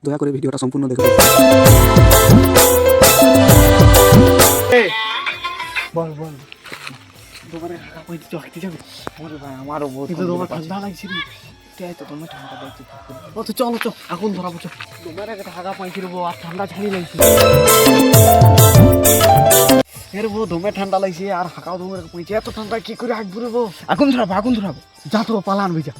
দয়া করে ভিডিওটা সম্পূর্ণ দেখুন। বল বল তোমারে কইতে চকতে যাবে ওরে ভাই আমারও বহুত তোমার ঠান্ডা লাগছে রে তাই তো তোমার ঠান্ডা লাগছে ও তো চলো চল আগুন ধরাবো চল তোমার একটা হাগা পাইছি রে আর ঠান্ডা ছাড়ি লাগছে এর বউ দমে ঠান্ডা লাগছে আর হাগাও দমে পাইছে এত ঠান্ডা কি করে আগুন ধরাবো আগুন ধরাবো যা তো পালা আনবি যা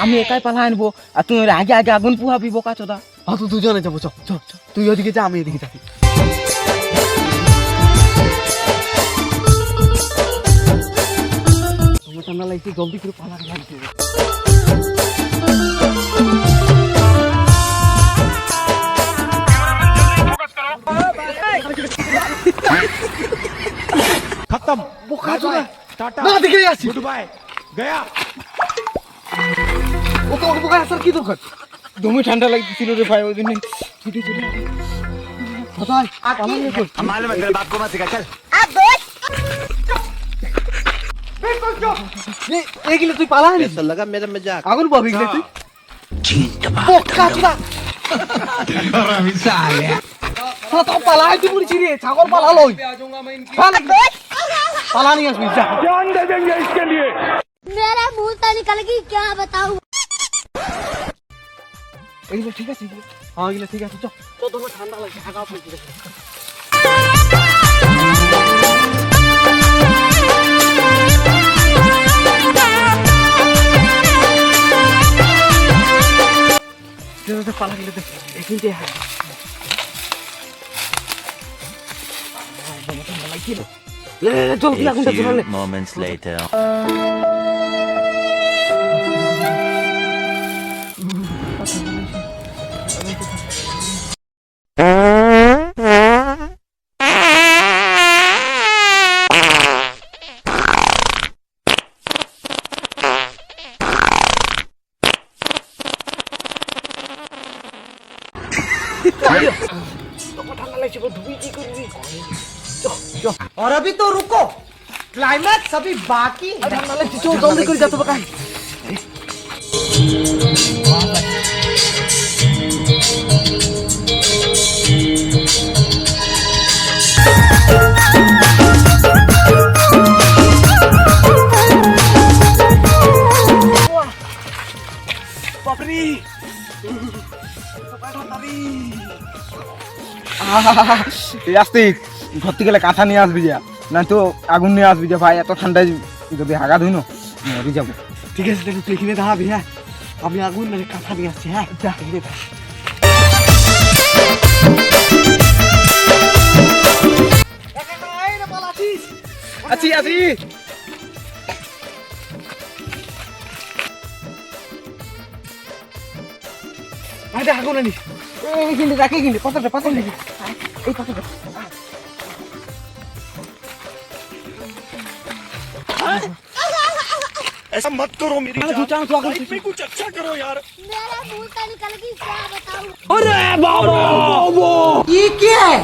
আমি একাই পালা আনবো আর তুমি আগে আগে আগুন পুহাবি বোকা চোদা। তো দুজনে যাবো চল চল চল তুই ওদিকে যা আমি এদিকে যাবি ঠান্ডা লাগছে জলদি করে পালা লাগছে खत्म বোকা চোদা टाटा না দিকে আসি गुड बाय गया ও তো বোকা আসার কি দরকার দমে ঠান্ডা লাগছিল রে ভাই ওই দিন ছুটি ছুটি কোথায় পালা নিয়ে কই मालूम है तेरे बाप को मत सिखा चल এগুলো তুই পালা আনিস ऐसा लगा मेरा मजाक আগুন পাবি গেলে তুই বোকা চোদা তো পালা আইতে পড়ছি রে ছাগল পালা লই পালা নিয়ে আসবি যা जान दे देंगे इसके लिए मेरा मुंह से निकल गई क्या बताऊं। এগুলো ঠিক আছে হ্যাঁ এগুলো ঠিক আছে চল তো তোমার ঠান্ডা লাগছে আগা পড়ছি পালা গেলে এখানতে চল কি আগুনটা ধরালে moments later. ঠান্ডা লাগছে ধুই কি করবি और अभी तो रुको क्लाइमैक्स अभी बाकी है। ঠান্ডা লাগছে চল জলদি করে যেতে হবে বাপরে আসতে ঘর থেকে গেলে কাঁথা নিয়ে আসবি যা না তো আগুন নিয়ে আসবি যা ভাই এত ঠান্ডায় যদি হাগা ধুই না মরে যাবো। ঠিক আছে তুই এখানে দাঁড়াবি হ্যাঁ আমি আগুন মানে কাঁথা নিয়ে আসছি হ্যাঁ যা এখানে দাঁড়া আছি আছি আগুন আনিস এইখানে রাখে কিন্তু পাথরটা পাথর নাকি এই পাথরটা ऐसा मत करो मेरी जान तो आगे लाइफ में कुछ अच्छा करो यार मेरा मुंह से निकल गई क्या बताऊं। अरे बाबा ये क्या है